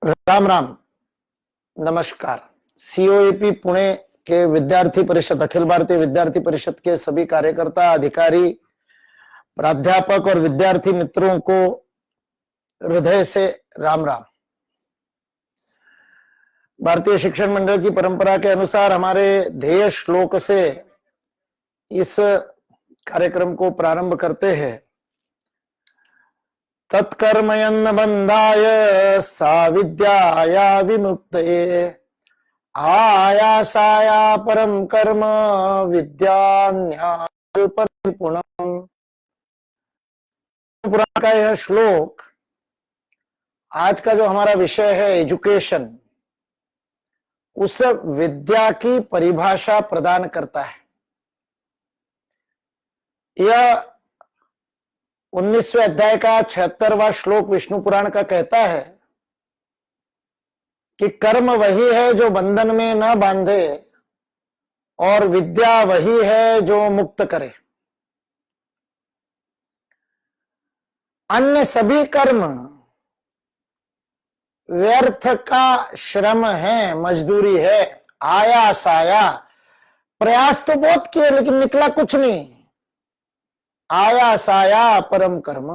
राम राम, नमस्कार। सीओएपी पुणे के विद्यार्थी परिषद, अखिल भारतीय विद्यार्थी परिषद के सभी कार्यकर्ता, अधिकारी, प्राध्यापक और विद्यार्थी मित्रों को हृदय से राम राम। भारतीय शिक्षण मंडल की परंपरा के अनुसार हमारे ध्येय श्लोक से इस कार्यक्रम को प्रारंभ करते हैं। तत्कर्मयन्न बंधाय सा विद्याया विमुक्तये आयासाया परम कर्म विद्यान्याल्पनिपुणम्। पुराण का यह श्लोक आज का जो हमारा विषय है एजुकेशन, उस विद्या की परिभाषा प्रदान करता है। यह 19वें अध्याय का 76वां श्लोक विष्णु पुराण का कहता है कि कर्म वही है जो बंधन में न बांधे और विद्या वही है जो मुक्त करे। अन्य सभी कर्म व्यर्थ का श्रम है, मजदूरी है, आयास आया, प्रयास तो बहुत किए लेकिन निकला कुछ नहीं। आयास आया परम कर्म,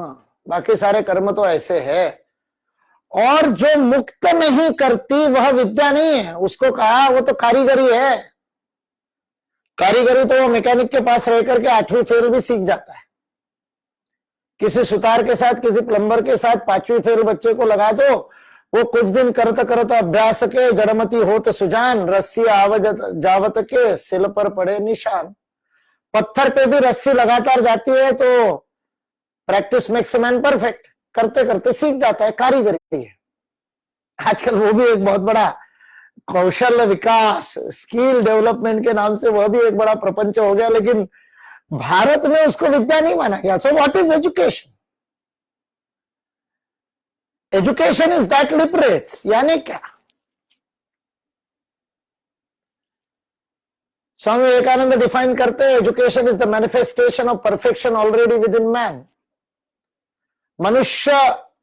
बाकी सारे कर्म तो ऐसे है। और जो मुक्त नहीं करती वह विद्या नहीं है। उसको कहा वो तो कारीगरी है। कारीगरी तो वो मैकेनिक के पास रह करके 8वीं फेल भी सीख जाता है। किसी सुतार के साथ, किसी प्लम्बर के साथ 5वीं फेल बच्चे को लगा दो, वो कुछ दिन करत करत अभ्यास के जड़मती होत सुजान, रस्सी आवत जावत के सिल पर पड़े निशान। पत्थर पे भी रस्सी लगातार जाती है तो practice makes a man perfect, करते करते सीख जाता है। कारीगरी है। आजकल वो भी एक बहुत बड़ा कौशल विकास, स्किल डेवलपमेंट के नाम से वह भी एक बड़ा प्रपंच हो गया, लेकिन भारत में उसको विद्या नहीं माना गया। So what is education? Education is that liberates, यानी क्या? स्वामी विवेकानंद डिफाइन करते हैं, education is the manifestation of perfection already with in man. मनुष्य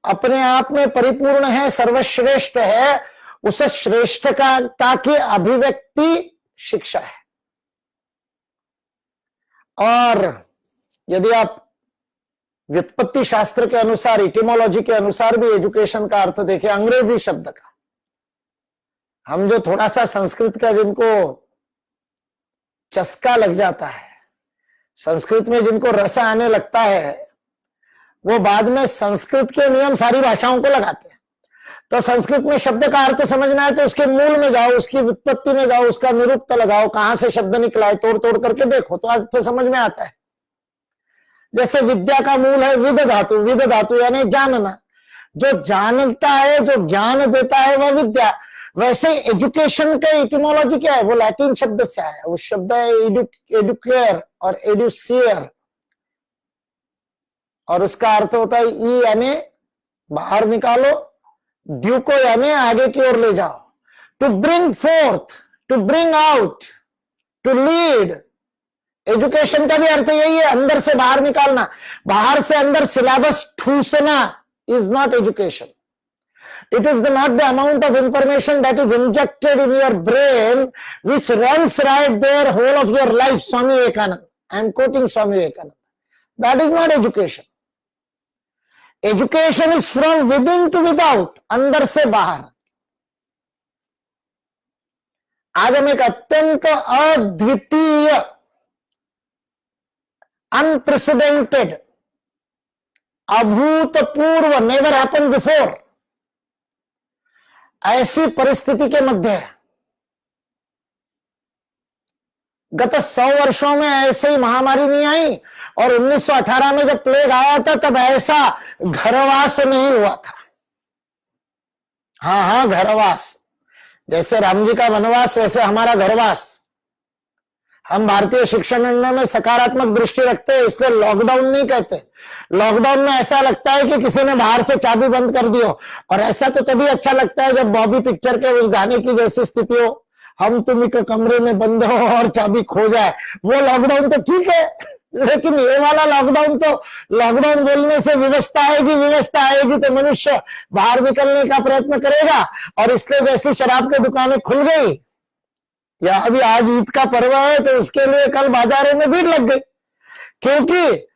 अपने आप में परिपूर्ण है, सर्वश्रेष्ठ है। उस श्रेष्ठता की अभिव्यक्ति शिक्षा है। और यदि आप व्युत्पत्ति शास्त्र के अनुसार, इटिमोलॉजी के अनुसार भी एजुकेशन का अर्थ देखें, अंग्रेजी शब्द का, हम जो थोड़ा सा संस्कृत का जिनको चस्का लग जाता है, संस्कृत में जिनको रस आने लगता है, वो बाद में संस्कृत के नियम सारी भाषाओं को लगाते हैं। तो संस्कृत में शब्द का अर्थ समझना है तो उसके मूल में जाओ, उसकी व्युत्पत्ति में जाओ, उसका निरुक्त लगाओ, कहां से शब्द निकला है तोड़ तोड़ करके देखो तो अर्थ समझ में आता है। जैसे विद्या का मूल है विद धातु, विद धातु यानी जानना। जो जानता है, जो ज्ञान देता है वह विद्या। वैसे एजुकेशन का इटिमोलॉजी क्या है? वो लैटिन शब्द से आया है। वो शब्द है एडुकेयर और एडुसियर, और उसका अर्थ होता है ई यानी बाहर निकालो, ड्यूको यानी आगे की ओर ले जाओ। To bring forth, to bring out, to lead. Education का भी अर्थ यही है, अंदर से बाहर निकालना, बाहर से अंदर सिलेबस ठूसना is not education. It is not the amount of information that is injected in your brain which runs right there whole of your life. Swami Vivekananda, I am quoting Swami Vivekananda. That is not education. Education is from within to without, अंदर से बाहर. आज हम एक अत्यंत अद्वितीय, unprecedented, अभूतपूर्व, never happen before, ऐसी परिस्थिति के मध्य है. गत 100 वर्षों में ऐसे ही महामारी नहीं आई, और 1918 में जब प्लेग आया था तब ऐसा घरवास नहीं हुआ था. हाँ, घरवास. जैसे राम जी का वनवास वैसे हमारा घरवास. हम भारतीय शिक्षण मंडल में सकारात्मक दृष्टि रखते हैं, इसलिए लॉकडाउन नहीं कहते. लॉकडाउन में ऐसा लगता है कि किसी ने बाहर से चाबी बंद कर दी हो, और ऐसा तो तभी अच्छा लगता है जब बॉबी पिक्चर के उस गाने की जैसी स्थिति हो, हम तुम एक कमरे में बंद हो और चाबी खो जाए. वो लॉकडाउन तो ठीक है, लेकिन ये वाला लॉकडाउन तो, लॉकडाउन बोलने से व्यवस्था आएगी तो मनुष्य बाहर निकलने का प्रयत्न करेगा। और इसलिए जैसी शराब की दुकानें खुल गई, या अभी आज ईद का पर्व है तो उसके लिए कल बाजारों में भीड़ लग गई, क्योंकि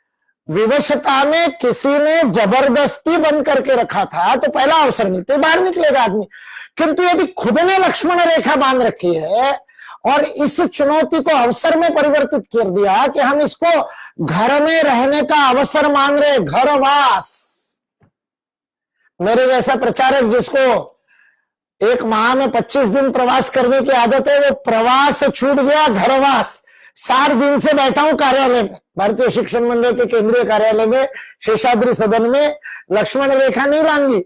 विवशता में किसी ने जबरदस्ती बंद करके रखा था, तो पहला अवसर मिलते बाहर निकलेगा आदमी। किंतु यदि खुद ने लक्ष्मण रेखा बांध रखी है और इस चुनौती को अवसर में परिवर्तित कर दिया कि हम इसको घर में रहने का अवसर मान रहे, घरवास। मेरे जैसा प्रचारक जिसको एक माह में 25 दिन प्रवास करने की आदत है, वो प्रवास छूट गया, घरवास। 7 दिन से बैठा हूं कार्यालय में, भारतीय शिक्षण मंडल के केंद्रीय कार्यालय में, शेषाद्री सदन में। लक्ष्मण रेखा नहीं लांगी,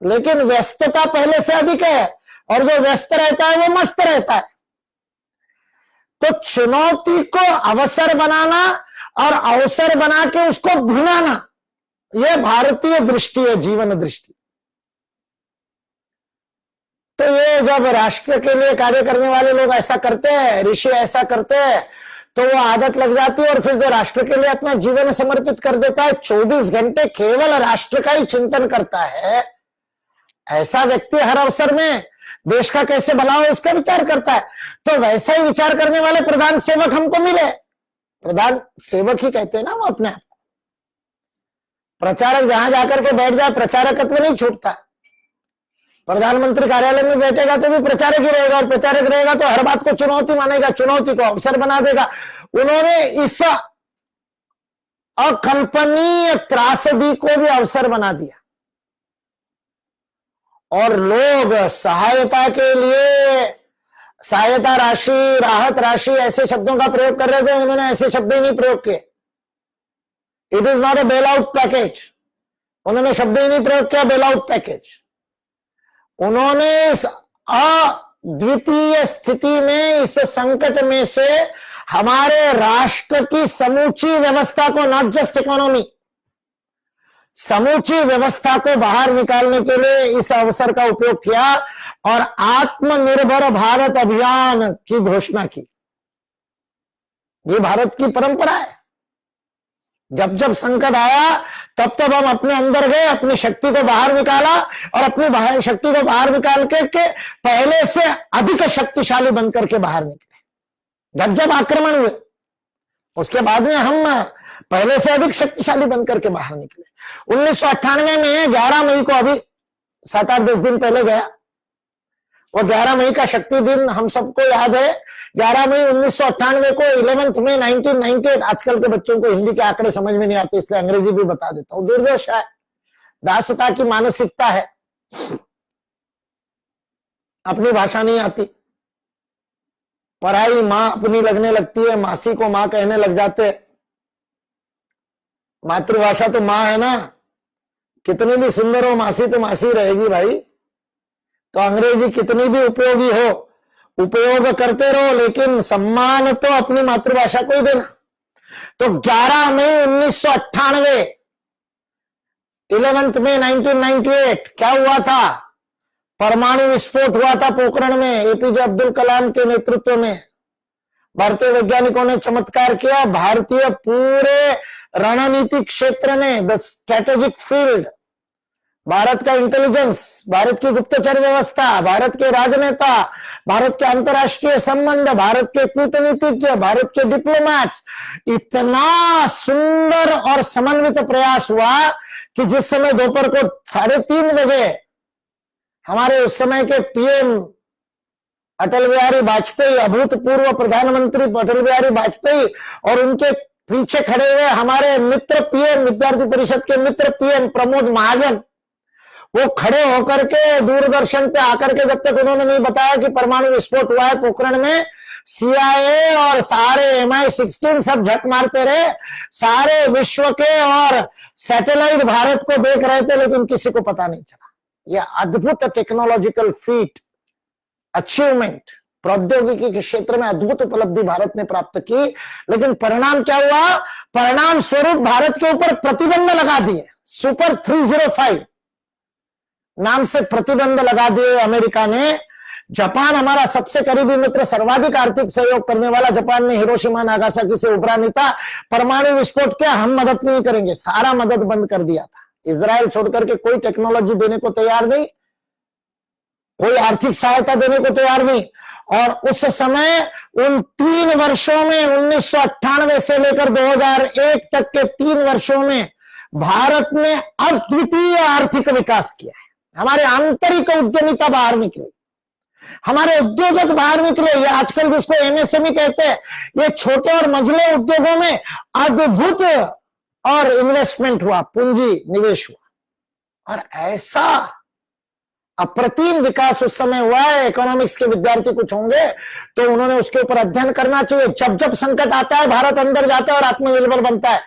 लेकिन व्यस्तता पहले से अधिक है, और जो व्यस्त रहता है वो मस्त रहता है। तो चुनौती को अवसर बनाना और अवसर बना के उसको भुनाना, यह भारतीय दृष्टि है, जीवन दृष्टि। तो ये जब राष्ट्र के लिए कार्य करने वाले लोग ऐसा करते हैं, ऋषि ऐसा करते हैं, तो वो आदत लग जाती है। और फिर जो राष्ट्र के लिए अपना जीवन समर्पित कर देता है, 24 घंटे केवल राष्ट्र का ही चिंतन करता है, ऐसा व्यक्ति हर अवसर में देश का कैसे भला हो इसका विचार करता है। तो वैसा ही विचार करने वाले प्रधान सेवक हमको मिले। प्रधान सेवक ही कहते हैं ना वो अपने आप। प्रचारक जहां जाकर के बैठ जाए, प्रचारकत्व नहीं छूटता। प्रधानमंत्री कार्यालय में बैठेगा तो भी प्रचारक ही रहेगा, और प्रचारक रहेगा तो हर बात को चुनौती मानेगा, चुनौती को अवसर बना देगा। उन्होंने इस अकल्पनीय त्रासदी को भी अवसर बना दिया, और लोग सहायता के लिए सहायता राशि, राहत राशि ऐसे शब्दों का प्रयोग कर रहे थे, उन्होंने ऐसे शब्द ही नहीं प्रयोग किए। It is not a bail out package, उन्होंने शब्द ही नहीं प्रयोग किया बेल आउट पैकेज। उन्होंने इस अद्वितीय स्थिति में, इस संकट में से हमारे राष्ट्र की समूची व्यवस्था को, नॉट जस्ट इकोनॉमी, समूची व्यवस्था को बाहर निकालने के लिए इस अवसर का उपयोग किया और आत्मनिर्भर भारत अभियान की घोषणा की। ये भारत की परंपरा है। जब जब संकट आया तब तब हम अपने अंदर गए, अपनी शक्ति को बाहर निकाला, और अपनी शक्ति को बाहर निकाल के पहले से अधिक शक्तिशाली बनकर के बाहर निकले। जब जब आक्रमण हुए उसके बाद में हम पहले से अधिक शक्तिशाली बनकर के बाहर निकले। 1998 में 11 मई को, अभी 7-8-10 दिन पहले गया, वो 11 मई का शक्ति दिन हम सबको याद है। 11 मई 1998 को 11 मई 1998। आजकल के बच्चों को हिंदी के आंकड़े समझ में नहीं आते, इसलिए अंग्रेजी भी बता देता हूं। दुर्दशा है, दासता की मानसिकता है, अपनी भाषा नहीं आती, पराई मां अपनी लगने लगती है, मासी को मां कहने लग जाते। मातृभाषा तो मां है ना, कितनी भी सुंदर हो मासी तो मासी रहेगी भाई। तो अंग्रेजी कितनी भी उपयोगी हो, उपयोग करते रहो, लेकिन सम्मान तो अपनी मातृभाषा को ही देना। तो 11 मई 1998, 11 मई 1998 क्या हुआ था? परमाणु विस्फोट हुआ था पोखरण में, एपीजे अब्दुल कलाम के नेतृत्व में। भारतीय वैज्ञानिकों ने चमत्कार किया। भारतीय पूरे रणनीतिक क्षेत्र में, द स्ट्रेटेजिक फील्ड, भारत का इंटेलिजेंस, भारत की गुप्तचर व्यवस्था, भारत के राजनेता, भारत के अंतर्राष्ट्रीय संबंध, भारत के कूटनीतिज्ञ, भारत के डिप्लोमैट्स, इतना सुंदर और समन्वित प्रयास हुआ कि जिस समय दोपहर को 3:30 बजे हमारे उस समय के पीएम अटल बिहारी वाजपेयी, अभूतपूर्व प्रधानमंत्री अटल बिहारी वाजपेयी, और उनके पीछे खड़े हुए हमारे मित्र पीएम, विद्यार्थी परिषद के मित्र पीएम प्रमोद महाजन, वो खड़े होकर के दूरदर्शन पे आकर के, जब तक उन्होंने नहीं बताया कि परमाणु विस्फोट हुआ है पोखरण में, CIA और सारे MI-16 सब झक मारते रहे, सारे विश्व के और सैटेलाइट भारत को देख रहे थे, लेकिन किसी को पता नहीं चला। यह अद्भुत टेक्नोलॉजिकल फीट, अचीवमेंट, प्रौद्योगिकी के क्षेत्र में अद्भुत उपलब्धि भारत ने प्राप्त की। लेकिन परिणाम क्या हुआ? परिणाम स्वरूप भारत के ऊपर प्रतिबंध लगा दिए। सुपर 305 नाम से प्रतिबंध लगा दिए अमेरिका ने, जापान हमारा सबसे करीबी मित्र, सर्वाधिक आर्थिक सहयोग करने वाला, जापान ने हिरोशिमा नागासाकी से उभरा नहीं था। परमाणु विस्फोट क्या, हम मदद नहीं करेंगे, सारा मदद बंद कर दिया था। इजराइल छोड़कर के कोई टेक्नोलॉजी देने को तैयार नहीं, कोई आर्थिक सहायता देने को तैयार नहीं। और उस समय उन 3 वर्षों में 1998 से लेकर 2001 तक के 3 वर्षों में भारत ने अद्वितीय आर्थिक विकास किया है। हमारे आंतरिक उद्यमिता बाहर निकली, हमारे उद्योजक बाहर निकले। ये आजकल जिसको एमएसएमई कहते हैं, ये छोटे और मझले उद्योगों में अद्भुत और इन्वेस्टमेंट हुआ, पूंजी निवेश हुआ, और ऐसा अप्रतिम विकास उस समय हुआ है। इकोनॉमिक्स के विद्यार्थी कुछ होंगे तो उन्होंने उसके ऊपर अध्ययन करना चाहिए। जब जब संकट आता है, भारत अंदर जाता है और आत्मनिर्भर बनता है।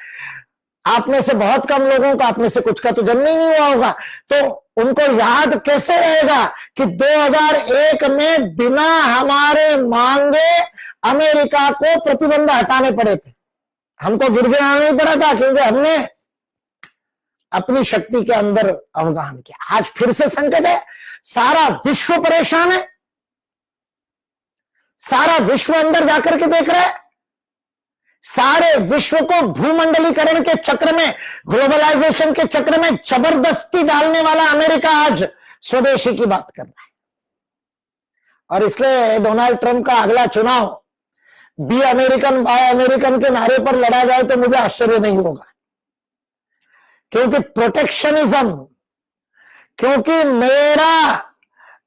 आप में से बहुत कम लोगों का, आप में से कुछ का तो जन्म ही नहीं हुआ होगा, तो उनको याद कैसे रहेगा कि 2001 में बिना हमारे मांगे अमेरिका को प्रतिबंध हटाने पड़े थे। हमको गिड़गिड़ाना नहीं पड़ा था, क्योंकि हमने अपनी शक्ति के अंदर अवगाहन किया। आज फिर से संकट है, सारा विश्व परेशान है, सारा विश्व अंदर जाकर के देख रहा है। सारे विश्व को भूमंडलीकरण के चक्र में, ग्लोबलाइजेशन के चक्र में जबरदस्ती डालने वाला अमेरिका आज स्वदेशी की बात कर रहा है। और इसलिए डोनाल्ड ट्रंप का अगला चुनाव बी अमेरिकन बाय अमेरिकन के नारे पर लड़ा जाए तो मुझे आश्चर्य नहीं होगा, क्योंकि प्रोटेक्शनिज्म, क्योंकि मेरा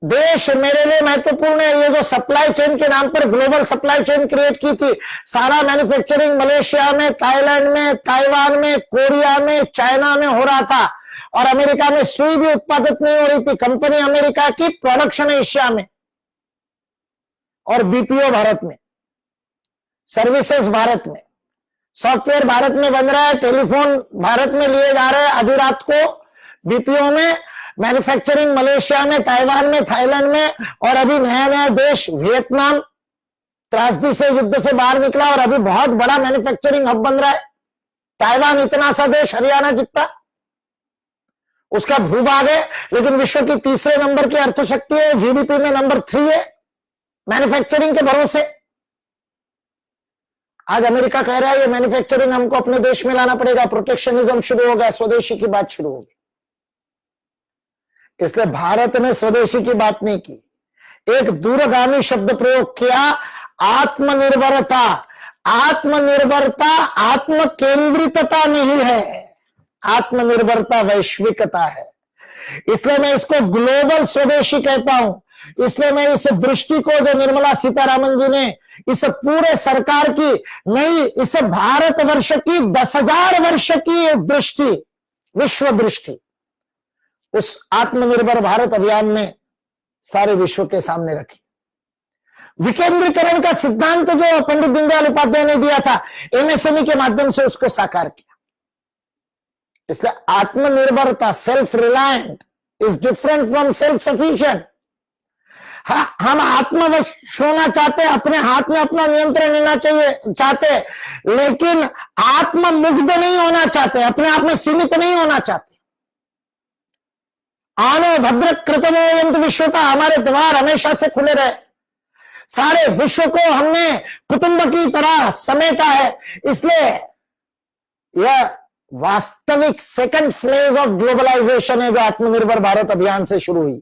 देश मेरे लिए महत्वपूर्ण है। ये जो सप्लाई चेन के नाम पर ग्लोबल सप्लाई चेन क्रिएट की थी, सारा मैन्युफैक्चरिंग मलेशिया में, थाईलैंड में, ताइवान में, कोरिया में, चाइना में हो रहा था, और अमेरिका में सुई भी उत्पादित नहीं हो रही थी। कंपनी अमेरिका की, प्रोडक्शन एशिया में, और बीपीओ भारत में, सर्विसेज भारत में, सॉफ्टवेयर भारत में बन रहा है, टेलीफोन भारत में लिए जा रहे हैं आधी रात को बीपीओ में, मैन्युफैक्चरिंग मलेशिया में, ताइवान में, थाईलैंड में, और अभी नया नया देश वियतनाम त्रासदी से, युद्ध से बाहर निकला और अभी बहुत बड़ा मैन्युफैक्चरिंग हब बन रहा है। ताइवान इतना सा देश, हरियाणा जितना उसका भूभाग है, लेकिन विश्व की 3रे नंबर की अर्थशक्ति है, जीडीपी में नंबर 3 है, मैन्युफैक्चरिंग के भरोसे। आज अमेरिका कह रहा है ये मैन्युफैक्चरिंग हमको अपने देश में लाना पड़ेगा, प्रोटेक्शनिज्म शुरू हो गया, स्वदेशी की बात शुरू होगी। इसलिए भारत ने स्वदेशी की बात नहीं की, एक दूरगामी शब्द प्रयोग किया, आत्मनिर्भरता। आत्मनिर्भरता आत्म केंद्रितता नहीं है, आत्मनिर्भरता वैश्विकता है। इसलिए मैं इसको ग्लोबल स्वदेशी कहता हूं। इसलिए मैं इस दृष्टि को, जो निर्मला सीतारामन जी ने इस पूरे सरकार की नई, इस भारतवर्ष की 10,000 वर्ष की दृष्टि, विश्व दृष्टि, उस आत्मनिर्भर भारत अभियान में सारे विश्व के सामने रखी। विकेंद्रीकरण का सिद्धांत जो पंडित दीनदयाल उपाध्याय ने दिया था, एमएसएमई के माध्यम से उसको साकार किया। इसलिए आत्मनिर्भरता, self reliant, is different from self sufficient. हम आत्मवश होना चाहते हैं, अपने हाथ में अपना नियंत्रण लेना चाहिए चाहते, लेकिन आत्ममुग्ध नहीं होना चाहते, अपने आप में सीमित नहीं होना चाहते। आनो भद्र कृतमोयंत विश्वता, हमारे द्वार हमेशा से खुले रहे। सारे विश्व को हमने कुटुंब की तरह समेटा है। इसलिए यह वास्तविक सेकंड फेज ऑफ ग्लोबलाइजेशन है जो आत्मनिर्भर भारत अभियान से शुरू हुई।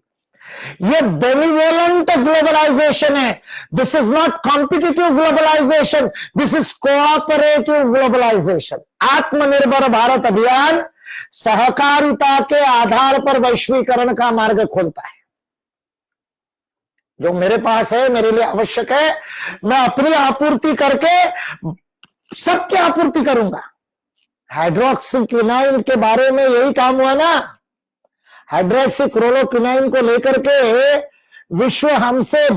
ये बेनिवोलेंट ग्लोबलाइजेशन है। This is not competitive globalization, this is cooperative globalization. Atmanirbhar Bharat अभियान सहकारिता के आधार पर वैश्वीकरण का मार्ग खोलता है। जो मेरे पास है, मेरे लिए आवश्यक है, मैं अपनी आपूर्ति करके सबकी आपूर्ति करूंगा। हाइड्रोक्सीक्विनाइन के बारे में यही काम हुआ ना। हाइड्रोक्सीक्लोरोक्विनाइन को लेकर के विश्व हमसे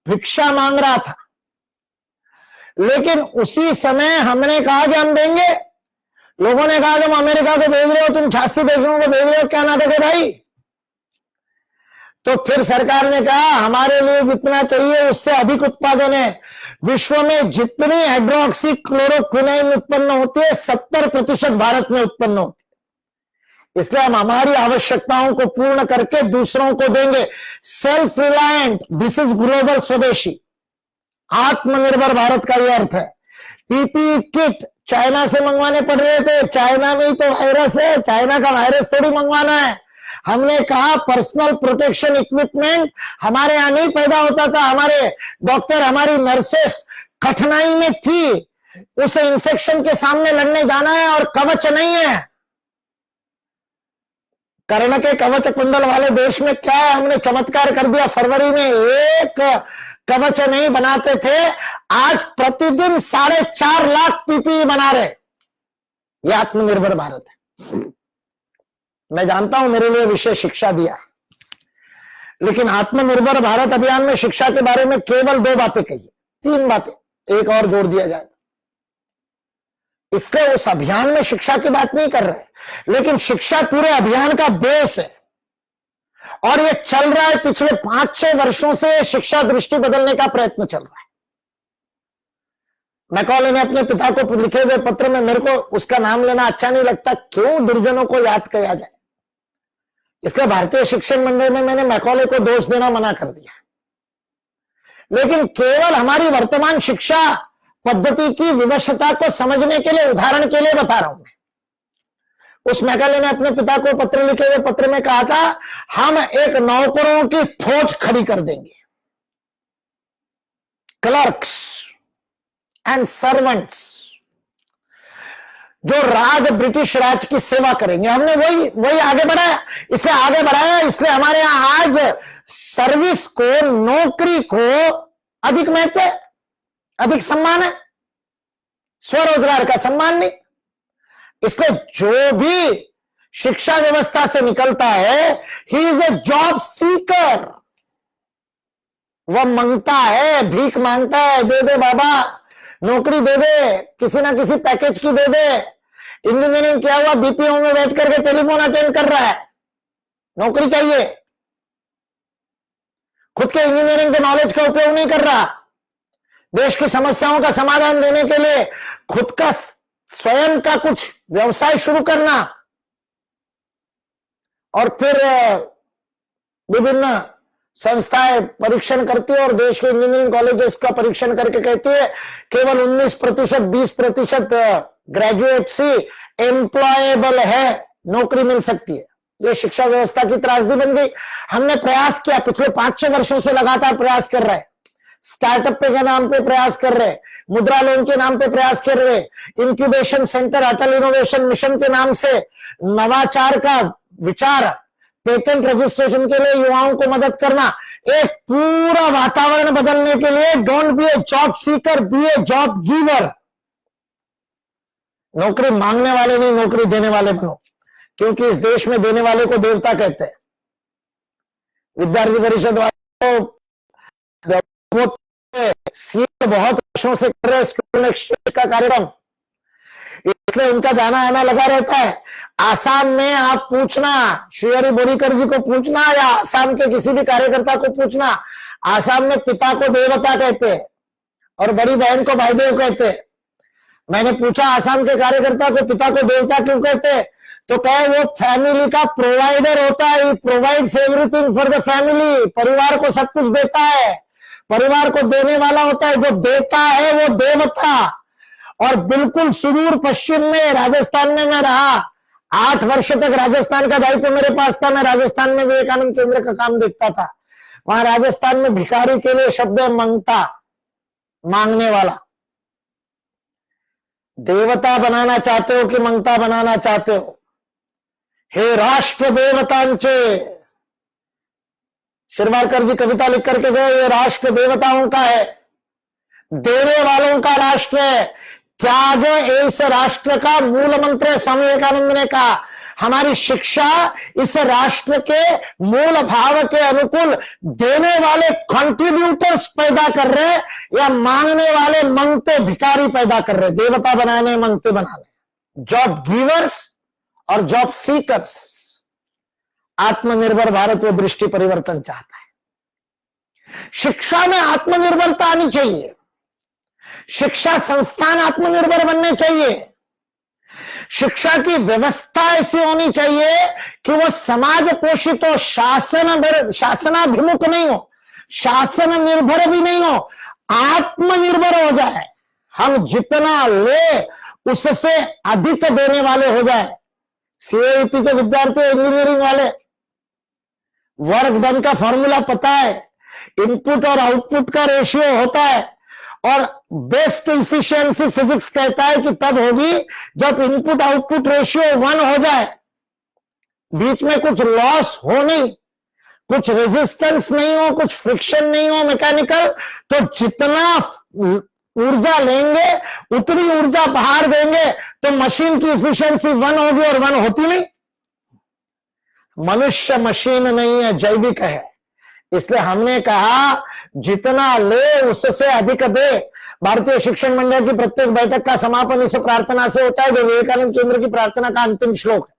भिक्षा मांग रहा था, लेकिन उसी समय हमने कहा कि हम देंगे। लोगों ने कहा तुम अमेरिका को भेज रहे हो, तुम 86 देशों को भेज रहे हो, क्या नाटक है भाई। तो फिर सरकार ने कहा हमारे लिए जितना चाहिए उससे अधिक उत्पादन है। विश्व में जितनी हाइड्रोक्सीक्लोरोक्विनाइन उत्पन्न होती है 70% भारत में उत्पन्न होती इसलिए हम हमारी आवश्यकताओं को पूर्ण करके दूसरों को देंगे। Self reliant, this is global स्वदेशी, आत्मनिर्भर भारत का यह अर्थ है। पीपीई किट चाइना से मंगवाने पड़ रहे थे, चाइना में ही तो वायरस है, चाइना का वायरस थोड़ी मंगवाना है। हमने कहा पर्सनल प्रोटेक्शन इक्विपमेंट हमारे यहां नहीं पैदा होता था, हमारे डॉक्टर, हमारी नर्सेस कठिनाई में थी, उस इन्फेक्शन के सामने लड़ने जाना है और कवच नहीं है। कर्ण के कवच कुंडल वाले देश में क्या है, हमने चमत्कार कर दिया। फरवरी में एक कवच नहीं बनाते थे, आज प्रतिदिन 4.5 लाख पीपीई बना रहे। यह आत्मनिर्भर भारत है। मैं जानता हूं मेरे लिए विषय शिक्षा दिया, लेकिन आत्मनिर्भर भारत अभियान में शिक्षा के बारे में केवल 2 बातें कही, 3 बातें, एक और जोड़ दिया जाए। इसलिए उस अभियान में शिक्षा की बात नहीं कर रहे, लेकिन शिक्षा पूरे अभियान का बेस है और यह चल रहा है। पिछले 5-6 वर्षों से शिक्षा दृष्टि बदलने का प्रयत्न चल रहा है। मैकॉले ने अपने पिता को लिखे हुए पत्र में, मेरे को उसका नाम लेना अच्छा नहीं लगता, क्यों दुर्जनों को याद किया जाए, इसलिए भारतीय शिक्षण मंडल में मैंने मैकॉले को दोष देना मना कर दिया। लेकिन केवल हमारी वर्तमान शिक्षा पद्धति की विवशता को समझने के लिए, उदाहरण के लिए बता रहा हूं मैं। उस मैकॉले ने अपने पिता को पत्र लिखे हुए पत्र में कहा था, हम एक नौकरों की फौज खड़ी कर देंगे, क्लर्क्स एंड सर्वेंट्स, जो ब्रिटिश राज की सेवा करेंगे। हमने वही आगे बढ़ाया, इसलिए हमारे यहां आज सर्विस को, नौकरी को अधिक महत्व है, अधिक सम्मान है, स्वरोजगार का सम्मान नहीं। इसलिए जो भी शिक्षा व्यवस्था से निकलता है, he is a job Sikar. वह मांगता है, भीख मांगता है, दे दे बाबा, नौकरी दे दे, किसी ना किसी पैकेज की दे दे। इंजीनियरिंग किया हुआ बीपीओ में बैठ करके टेलीफोन अटेंड कर रहा है, नौकरी चाहिए, खुद के इंजीनियरिंग के नॉलेज का उपयोग नहीं कर रहा। देश की समस्याओं का समाधान देने के लिए खुद का स्वयं का कुछ व्यवसाय शुरू करना और फिर विभिन्न संस्थाएं परीक्षण करती है और देश के इंजीनियरिंग कॉलेजेस का परीक्षण करके कहती है केवल 19%, 20% ग्रेजुएट्स ही एम्प्लॉयबल है, नौकरी मिल सकती है। यह शिक्षा व्यवस्था की त्रासदी बन गई। हमने प्रयास किया, पिछले 5-6 वर्षों से लगातार प्रयास कर रहे हैं, स्टार्टअप के नाम पे प्रयास कर रहे, मुद्रा लोन के नाम पे प्रयास कर रहे, इंक्यूबेशन सेंटर, अटल इनोवेशन मिशन के नाम से नवाचार का विचार, पेटेंट रजिस्ट्रेशन के लिए युवाओं को मदद करना, एक पूरा वातावरण बदलने के लिए। Don't be a job seeker, be a job giver. नौकरी मांगने वाले नहीं, नौकरी देने वाले बनो, क्योंकि इस देश में देने वाले को देवता कहते हैं। विद्यार्थी परिषद वाले बहुत वर्षों से कर रहे स्टूडेंट एक्सचेंज का कार्यक्रम, इसलिए उनका जाना आना लगा रहता है। आसाम में आप पूछना, श्री हरि बोरीकर जी को पूछना या आसाम के किसी भी कार्यकर्ता को पूछना, आसाम में पिता को देवता कहते हैं और बड़ी बहन को भाईदेव कहते हैं। मैंने पूछा आसाम के कार्यकर्ता को पिता को देवता क्यों कहते हैं, तो कहे वो फैमिली का प्रोवाइडर होता है, provides everything for the family, परिवार को सब कुछ देता है, परिवार को देने वाला होता है, जो देता है वो देवता। और बिल्कुल सुदूर पश्चिम में राजस्थान में मैं रहा, 8 वर्ष तक राजस्थान का दायित्व मेरे पास था। मैं राजस्थान में विवेकानंद केंद्र का काम देखता था। वहां राजस्थान में भिखारी के लिए शब्द है मंगता, मांगने वाला। देवता बनाना चाहते हो कि मंगता बनाना चाहते हो? हे राष्ट्र देवतांचे, शिरवारकर जी कविता लिख करके गए, ये राष्ट्र देवताओं का है, देने वालों का राष्ट्र है। त्याग इस राष्ट्र का मूल मंत्र है। स्वामी विवेकानंद ने कहा हमारी शिक्षा इस राष्ट्र के मूल भाव के अनुकूल देने वाले कंट्रीब्यूटर्स पैदा कर रहे हैं या मांगने वाले मंगते भिखारी पैदा कर रहे, देवता बनाने मंगते बनाने। जॉब गिवर्स और जॉब सीकर्स। आत्मनिर्भर भारत वो दृष्टि परिवर्तन चाहता है। शिक्षा में आत्मनिर्भरता आनी चाहिए, शिक्षा संस्थान आत्मनिर्भर बनने चाहिए। शिक्षा की व्यवस्था ऐसी होनी चाहिए कि वो समाज पोषित हो, शासनाभिमुख नहीं हो, शासन निर्भर भी नहीं हो, आत्मनिर्भर हो जाए। हम जितना ले उससे अधिक देने वाले हो जाए। सीओईपी के विद्यार्थी, इंजीनियरिंग वाले, वर्क डन का फॉर्मूला पता है, इनपुट और आउटपुट का रेशियो होता है, और बेस्ट इफिशियंसी फिजिक्स कहता है कि तब होगी जब इनपुट आउटपुट रेशियो 1 हो जाए, बीच में कुछ लॉस हो नहीं, कुछ रेजिस्टेंस नहीं हो, कुछ फ्रिक्शन नहीं हो मैकेनिकल, तो जितना ऊर्जा लेंगे उतनी ऊर्जा बाहर देंगे, तो मशीन की इफिशियंसी 1 होगी, और 1 होती नहीं। मनुष्य मशीन नहीं है, जैविक है। इसलिए हमने कहा जितना ले उससे अधिक दे। भारतीय शिक्षण मंडल की प्रत्येक बैठक का समापन इस प्रार्थना से होता है, जो विवेकानंद केंद्र की प्रार्थना का अंतिम श्लोक है।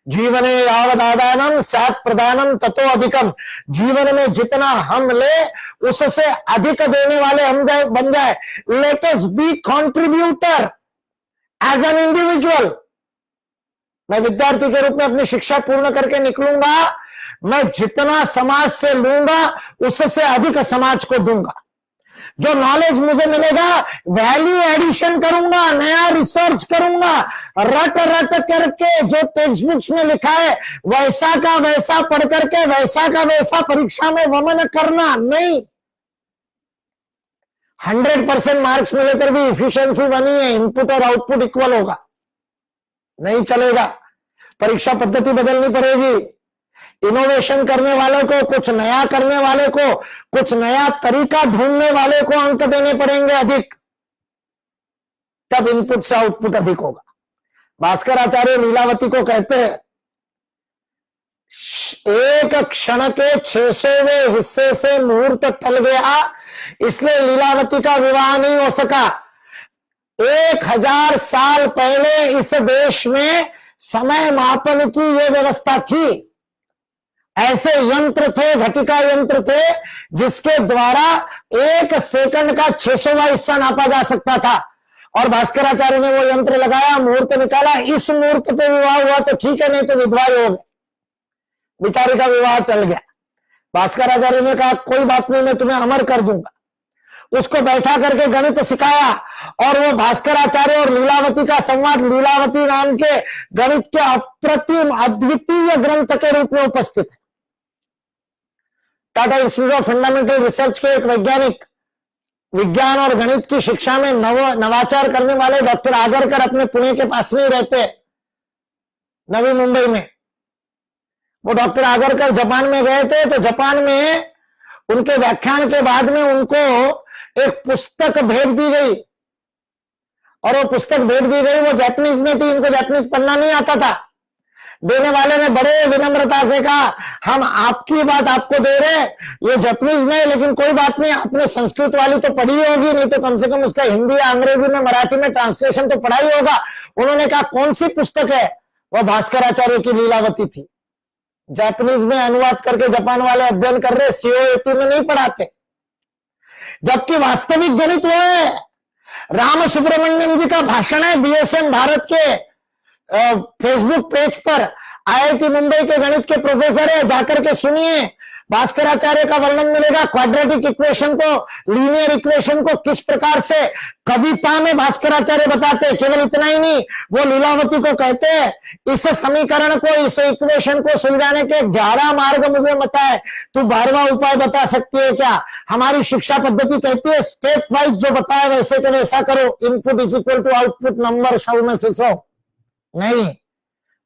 जीवने यावदादानम स्यात् प्रदानम ततो अधिकम। जीवन में जितना हम ले उससे अधिक देने वाले हम बन जाए। Let us be contributor as an individual. मैं विद्यार्थी के रूप में अपनी शिक्षा पूर्ण करके निकलूंगा, मैं जितना समाज से लूंगा उससे अधिक समाज को दूंगा। जो नॉलेज मुझे मिलेगा वैल्यू एडिशन करूंगा, नया रिसर्च करूंगा, रट रट करके जो टेक्स्ट बुक्स में लिखा है वैसा का वैसा पढ़ करके वैसा का वैसा परीक्षा में वमन करना नहीं। 100% मार्क्स मिले तर भी इफिशियंसी बनी है, इनपुट और आउटपुट इक्वल होगा, नहीं चलेगा। परीक्षा पद्धति बदलनी पड़ेगी। इनोवेशन करने वालों को, कुछ नया करने वाले को, कुछ नया तरीका ढूंढने वाले को अंक देने पड़ेंगे अधिक, तब इनपुट से आउटपुट अधिक होगा। भास्कर आचार्य लीलावती को कहते हैं, एक क्षण के 600वें हिस्से से मुहूर्त टल गया, इसलिए लीलावती का विवाह नहीं हो सका। 1000 साल पहले इस देश में समय मापन की यह व्यवस्था थी। ऐसे यंत्र थे, घटिका यंत्र थे, जिसके द्वारा 1 सेकंड का 600वां हिस्सा नापा जा सकता था। भास्कराचार्य ने वो यंत्र लगाया, मुहूर्त निकाला, इस मुहूर्त पे विवाह हुआ तो ठीक है, नहीं तो विधवा हो गए। बेचारी का विवाह टल गया। भास्कराचार्य ने कहा कोई बात नहीं, मैं तुम्हें अमर कर दूंगा। उसको बैठा करके गणित सिखाया, और वो भास्कराचार्य और लीलावती का संवाद लीलावती नाम के गणित के अप्रतिम अद्वितीय ग्रंथ के रूप में उपस्थित है। Tata institute of fundamental research के एक वैज्ञानिक, विज्ञान और गणित की शिक्षा में नवाचार करने वाले डॉक्टर आगरकर अपने पुणे के पास में ही रहते, नवी मुंबई में। वो डॉक्टर आगरकर जापान में गए थे, तो जापान में उनके व्याख्यान के बाद में उनको एक पुस्तक भेज दी गई, और वो पुस्तक भेज दी गई, वो जापानीज में थी, इनको जापानीज पढ़ना नहीं आता था। देने वाले ने बड़े विनम्रता से कहा, हम आपकी बात आपको दे रहे, ये जापानीज में, लेकिन कोई बात नहीं, आपने संस्कृत वाली तो पढ़ी होगी, नहीं तो कम से कम उसका हिंदी या अंग्रेजी में, मराठी में ट्रांसलेशन तो पढ़ा ही होगा। उन्होंने कहा कौन सी पुस्तक है? वो भास्कराचार्य की लीलावती थी। जापानीज में अनुवाद करके जापान वाले अध्ययन कर रहे, सीओएपी में नहीं पढ़ाते। जबकि वास्तविक गणित वो है। राम सुब्रमण्यम जी का भाषण है बीएसएम भारत के फेसबुक पेज पर। आईआईटी मुंबई के गणित के प्रोफेसर है, जाकर के सुनिए। भास्कराचार्य का वर्णन मिलेगा, क्वाड्रेटिक इक्वेशन को, लीनियर इक्वेशन को किस प्रकार से कविता में भास्कराचार्य बताते। केवल इतना ही नहीं, वो लीलावती को कहते हैं इस समीकरण को, इस इक्वेशन को सुलझाने के 11 मार्ग मुझे बताए, तू 12वां उपाय बता सकती है क्या? हमारी शिक्षा पद्धति कहती है स्टेप वाइज जो बताया वैसे तो वैसा करो, input is equal to output, number 100 में से 100 नहीं।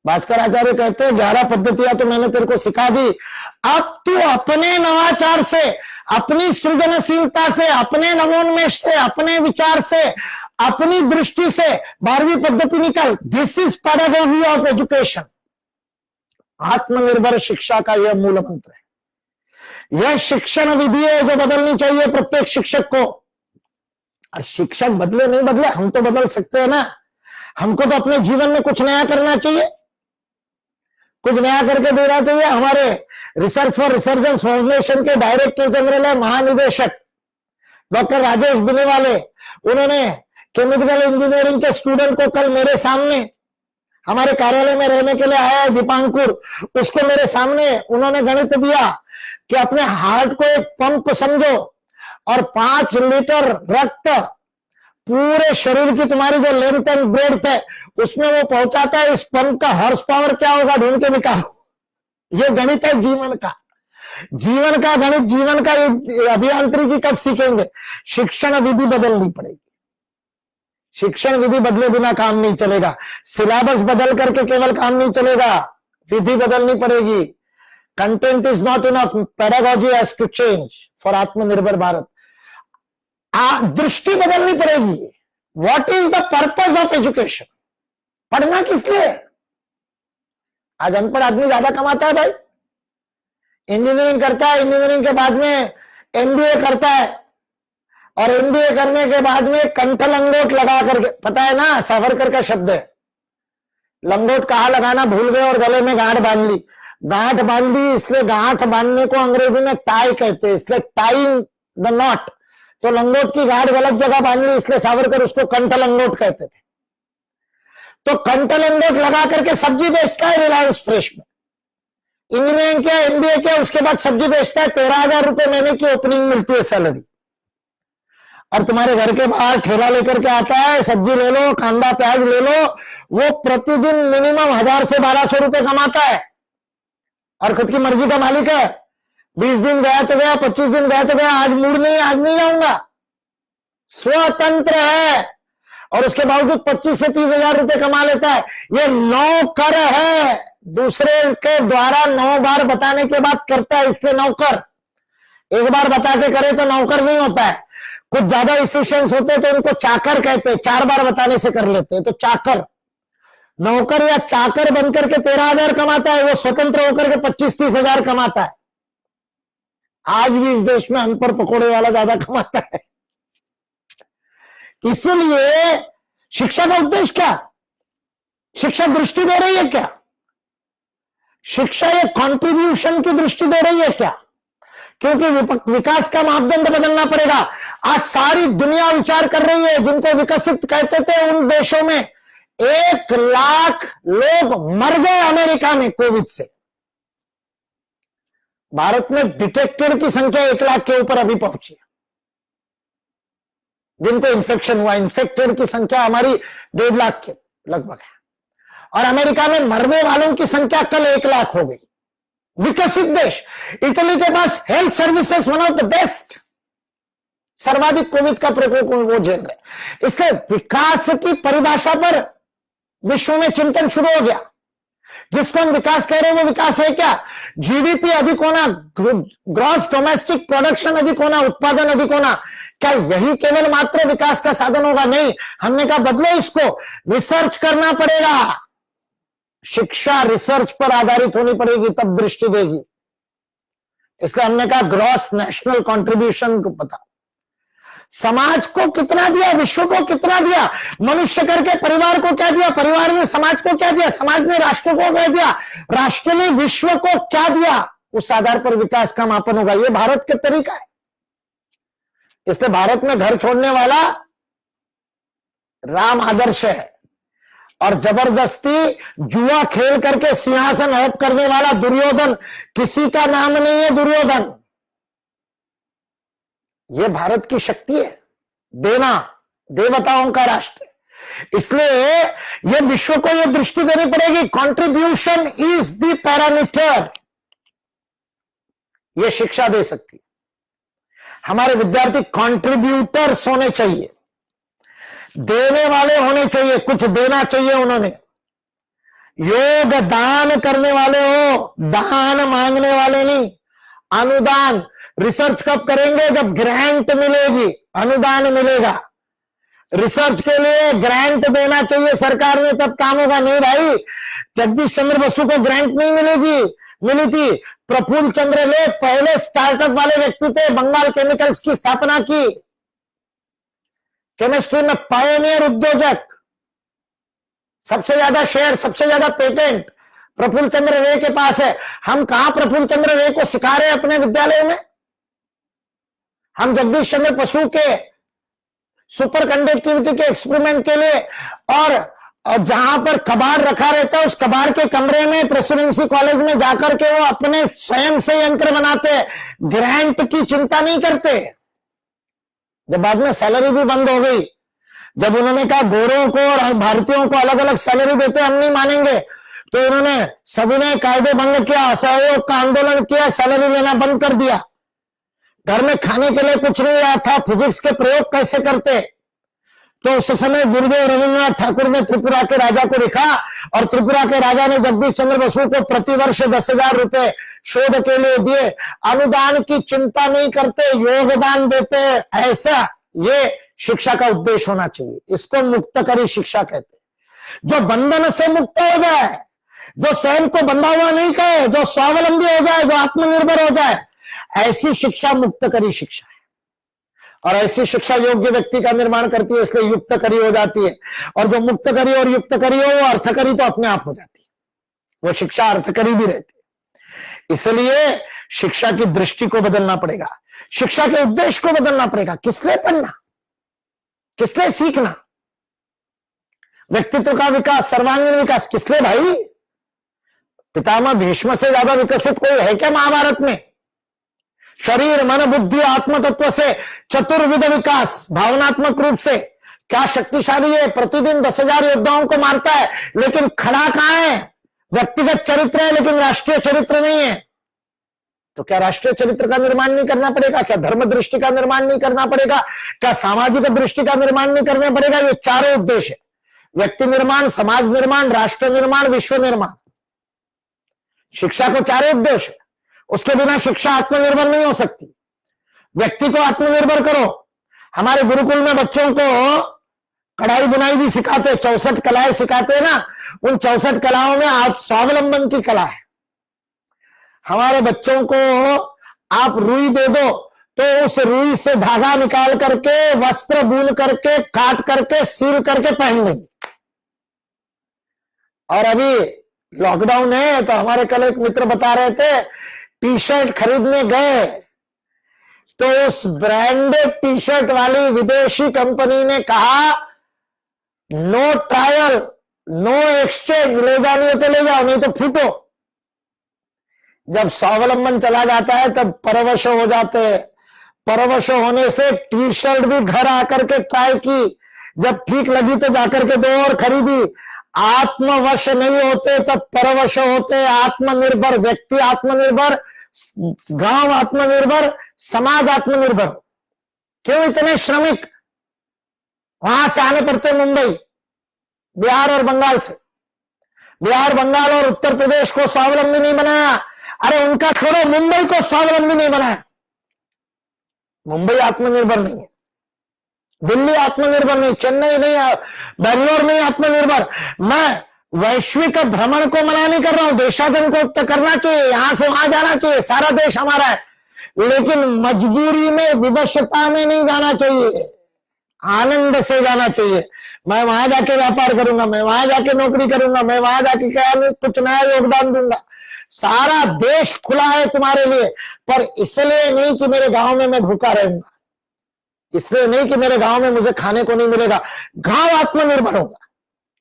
भास्कराचार्य कहते हैं 11 पद्धतियां तो मैंने तेरे को सिखा दी, अब तू अपने नवाचार से, अपनी सृजनशीलता से, अपने नवोन्मेष से, अपने विचार से, अपनी दृष्टि से 12वीं पद्धति निकल। This is pedagogy of education. आत्मनिर्भर शिक्षा का यह मूल मंत्र है। यह शिक्षण विधि है जो बदलनी चाहिए प्रत्येक शिक्षक को। और शिक्षक बदले नहीं बदले, हम तो बदल सकते हैं ना। हमको तो अपने जीवन में कुछ नया करना चाहिए, कुछ नया करके देना चाहिए। हमारे रिसर्च फॉर रिसर्जेंस फाउंडेशन के डायरेक्टर जनरल है, महानिदेशक डॉक्टर राजेश बिनेवाले, उन्होंने केमिकल इंजीनियरिंग के स्टूडेंट को कल मेरे सामने हमारे कार्यालय में रहने के लिए आया है दीपांकुर, उसको मेरे सामने उन्होंने गणित दिया कि अपने हार्ट को एक पंप समझो और 5 लीटर रक्त पूरे शरीर की तुम्हारी जो लेंथ एंड ब्रेड्थ है उसमें वो पहुंचाता है। इस पंप का हॉर्स पावर क्या होगा ढूंढ के निकालो। ये गणित है जीवन का, जीवन का गणित, जीवन का अभियांत्रिकी कब सीखेंगे? शिक्षण विधि बदलनी पड़ेगी। शिक्षण विधि बदले बिना काम नहीं चलेगा। सिलेबस बदल करके केवल काम नहीं चलेगा, विधि बदलनी पड़ेगी। Content is not enough, pedagogy has to change for Atmanirbhar Bharat. दृष्टि बदलनी पड़ेगी। What is the purpose of education? पढ़ना किस लिए? आज अनपढ़ आदमी ज्यादा कमाता है भाई, इंजीनियरिंग करता है, इंजीनियरिंग के बाद में एमबीए करता है और एमबीए करने के बाद में कंठ लंगोट लगा करके, पता है ना सावरकर का शब्द है, लंगोट कहा लगाना भूल गए और गले में गांठ बांध ली। गांठ बांध ली इसलिए, गांठ बांधने को अंग्रेजी में टाई कहते हैं, इसलिए टाइंग द नॉट। तो लंगोट की गांठ गलत जगह बांध ली इसलिए सावरकर उसको कंठ लंगोट कहते थे। तो कंठ लंगोट लगा करके सब्जी बेचता है रिलायंस फ्रेश में। इंजीनियरिंग किया, एमबीए किया, उसके बाद सब्जी बेचता है, 13,000 रुपए महीने की ओपनिंग मिलती है सैलरी। और तुम्हारे घर के बाहर ठेला लेकर के आता है, सब्जी ले लो, कांदा प्याज ले लो, वो प्रतिदिन मिनिमम 1000 से 1200 रुपए कमाता है और खुद की मर्जी का मालिक है। 20 दिन गया तो गया, 25 दिन गया तो गया, आज मूड नहीं, आज नहीं जाऊंगा। स्वतंत्र है और उसके बावजूद 25 से 30,000 रुपए कमा लेता है। ये नौकर है, दूसरे के द्वारा 9 बार बताने के बाद करता है, इसलिए नौकर। एक बार बता के करे तो नौकर नहीं होता है। कुछ ज्यादा इफिशिएंस होते हैं तो उनको चाकर कहते हैं, 4 बार बताने से कर लेते हैं तो चाकर। नौकर या चाकर बनकर के 13,000 कमाता है, वो स्वतंत्र होकर के 25-30,000 कमाता है। आज भी इस देश में अनपढ़ पकोड़े वाला ज्यादा कमाता है। इसलिए शिक्षा का उद्देश्य क्या? शिक्षा दृष्टि दे रही है क्या? शिक्षा एक कंट्रीब्यूशन की दृष्टि दे रही है क्या? क्योंकि विकास का मापदंड बदलना पड़ेगा। आज सारी दुनिया विचार कर रही है, जिनको विकसित कहते थे उन देशों में 1 लाख लोग मर गए अमेरिका में कोविड से। भारत में डिटेक्टेड की संख्या 1 लाख के ऊपर अभी पहुंची है, जिनको इन्फेक्शन हुआ। इन्फेक्टेड की संख्या हमारी 1.5 लाख के लगभग है और अमेरिका में मरने वालों की संख्या कल 1 लाख हो गई। विकसित देश इटली के पास health services one of the best, सर्वाधिक कोविड का प्रकोप वो झेल रहे। इसलिए विकास की परिभाषा पर विश्व में चिंतन शुरू हो गया। जिसको हम विकास कह रहे हैं वो विकास है क्या? जीडीपी अधिक होना, ग्रॉस डोमेस्टिक प्रोडक्शन अधिक होना, उत्पादन अधिक होना, क्या यही केवल मात्र विकास का साधन होगा? नहीं, हमने कहा बदलो इसको, रिसर्च करना पड़ेगा। शिक्षा रिसर्च पर आधारित होनी पड़ेगी, तब दृष्टि देगी। इसलिए हमने कहा ग्रॉस नेशनल कंट्रीब्यूशन को पता, समाज को कितना दिया, विश्व को कितना दिया, मनुष्य करके परिवार को क्या दिया, परिवार ने समाज को क्या दिया, समाज ने राष्ट्र को क्या दिया, राष्ट्र ने विश्व को क्या दिया, उस आधार पर विकास का मापन होगा। यह भारत का तरीका है। इसलिए भारत में घर छोड़ने वाला राम आदर्श है और जबरदस्ती जुआ खेल करके सिंहासन हड़प करने वाला दुर्योधन किसी का नाम नहीं है। दुर्योधन ये भारत की शक्ति है, देना, देवताओं का राष्ट्र है। इसलिए ये विश्व को ये दृष्टि देनी पड़ेगी, कंट्रीब्यूशन इज द पैरामीटर। ये शिक्षा दे सकती है। हमारे विद्यार्थी कंट्रीब्यूटर्स होने चाहिए, देने वाले होने चाहिए, कुछ देना चाहिए उन्होंने। योगदान करने वाले हो, दान मांगने वाले नहीं। अनुदान रिसर्च कब करेंगे? जब ग्रांट मिलेगी, अनुदान मिलेगा। रिसर्च के लिए ग्रांट देना चाहिए सरकार ने, तब काम होगा। नहीं भाई, जगदीश चंद्र बसु को ग्रांट नहीं मिली थी। प्रफुल्ल चंद्र ले पहले स्टार्टअप वाले व्यक्ति थे, बंगाल केमिकल्स की स्थापना की, केमिस्ट्री में पायनियर उद्योजक, सबसे ज्यादा शेयर, सबसे ज्यादा पेटेंट प्रफुल्ल चंद्र रे के पास है। हम कहां प्रफुल्ल चंद्र रे को सिखा रहे हैं अपने विद्यालयों में? हम जगदीश चंद्र बसु के सुपर कंडक्टिविटी के एक्सपेरिमेंट के लिए, और जहां पर कबाड़ रखा रहता है उस कबाड़ के कमरे में प्रेसिडेंसी कॉलेज में जाकर के वो अपने स्वयं से यंत्र बनाते, ग्रांट की चिंता नहीं करते। जब बाद में सैलरी भी बंद हो गई, जब उन्होंने कहा गोरों को और भारतीयों को अलग अलग सैलरी देते हम नहीं मानेंगे, तो उन्होंने सभी ने कायदे भंग किया, असहयोग का आंदोलन किया, सैलरी लेना बंद कर दिया। घर में खाने के लिए कुछ नहीं आया था, फिजिक्स के प्रयोग कैसे करते, तो उस समय गुरुदेव रविन्द्रनाथ ठाकुर ने त्रिपुरा के राजा को लिखा, और त्रिपुरा के राजा ने जगदीश चंद्र बसु को प्रतिवर्ष 10,000 रुपए शोध के लिए दिए। अनुदान की चिंता नहीं करते, योगदान देते। ऐसा ये शिक्षा का उद्देश्य होना चाहिए। इसको मुक्तकरी शिक्षा कहते हैं। जो बंधन से मुक्त हो जाए, जो स्वयं को बंधा हुआ नहीं कहे, जो स्वावलंबी हो जाए, जो आत्मनिर्भर हो जाए, ऐसी शिक्षा मुक्तकरी शिक्षा है। और ऐसी शिक्षा योग्य व्यक्ति का निर्माण करती है, इसलिए युक्तकरी हो जाती है। और जो मुक्तकरी और युक्तकरी हो वो अर्थकरी तो अपने आप हो जाती है, वो शिक्षा अर्थकरी भी रहती है। इसलिए शिक्षा की दृष्टि को बदलना पड़ेगा, शिक्षा के उद्देश्य को बदलना पड़ेगा। किसने पढ़ना, किसने सीखना, व्यक्तित्व का विकास, सर्वांगीण विकास किसने? भाई पितामह भीष्म से ज्यादा विकसित कोई है क्या महाभारत में? शरीर मन बुद्धि आत्म तत्व से चतुर्विध विकास, भावनात्मक रूप से क्या शक्तिशाली है। प्रतिदिन 10,000 योद्धाओं को मारता है, लेकिन खड़ा कहां है? व्यक्तिगत चरित्र है लेकिन राष्ट्रीय चरित्र नहीं है। तो क्या राष्ट्रीय चरित्र का निर्माण नहीं करना पड़ेगा? क्या धर्म दृष्टि का निर्माण नहीं करना पड़ेगा? क्या सामाजिक दृष्टि का निर्माण नहीं करना पड़ेगा? ये चारों उद्देश्य है, व्यक्ति निर्माण, समाज निर्माण, राष्ट्र निर्माण, विश्व निर्माण। शिक्षा को चारों उद्देश्य, उसके बिना शिक्षा आत्मनिर्भर नहीं हो सकती। व्यक्ति को आत्मनिर्भर करो। हमारे गुरुकुल में बच्चों को कढ़ाई बुनाई भी सिखाते, 64 कलाएं सिखाते हैं ना, उन 64 कलाओं में आप स्वावलंबन की कला है। हमारे बच्चों को आप रुई दे दो तो उस रुई से धागा निकाल करके, वस्त्र बुन करके, काट करके, सील करके पहन लेंगे। और अभी लॉकडाउन है तो हमारे कल एक मित्र बता रहे थे, टी शर्ट खरीदने गए तो उस ब्रांडेड टी शर्ट वाली विदेशी कंपनी ने कहा नो ट्रायल नो एक्सचेंज, ले जानी हो तो ले जाओ नहीं तो फूटो। जब स्वावलंबन चला जाता है तब परवश हो जाते हैं। परवश होने से टी शर्ट भी घर आकर के ट्राई की, जब ठीक लगी तो जाकर के 2 और खरीदी। आत्मवश नहीं होते तब परवश होते। आत्मनिर्भर व्यक्ति आत्मनिर्भर, गांव आत्मनिर्भर, समाज आत्मनिर्भर। क्यों इतने श्रमिक वहां से आने पड़ते मुंबई, बिहार और बंगाल से? बिहार, बंगाल और उत्तर प्रदेश को स्वावलंबी नहीं बनाया। अरे उनका छोड़ो, मुंबई को स्वावलंबी नहीं बनाया। मुंबई आत्मनिर्भर नहीं है, दिल्ली आत्मनिर्भर नहीं, चेन्नई नहीं, बेंगलोर नहीं आत्मनिर्भर। मैं वैश्विक भ्रमण को मना नहीं कर रहा हूं, देशाटन को करना चाहिए, यहां से वहां जाना चाहिए, सारा देश हमारा है, लेकिन मजबूरी में, विवशता में नहीं जाना चाहिए, आनंद से जाना चाहिए। मैं वहां जाके व्यापार करूंगा, मैं वहां जाके नौकरी करूंगा, मैं वहां जाके क्या कुछ नया योगदान दूंगा। सारा देश खुला है तुम्हारे लिए, पर इसलिए नहीं कि मेरे गांव में मैं भूखा रहूंगा, इसलिए नहीं कि मेरे गांव में मुझे खाने को नहीं मिलेगा। गांव आत्मनिर्भर होगा,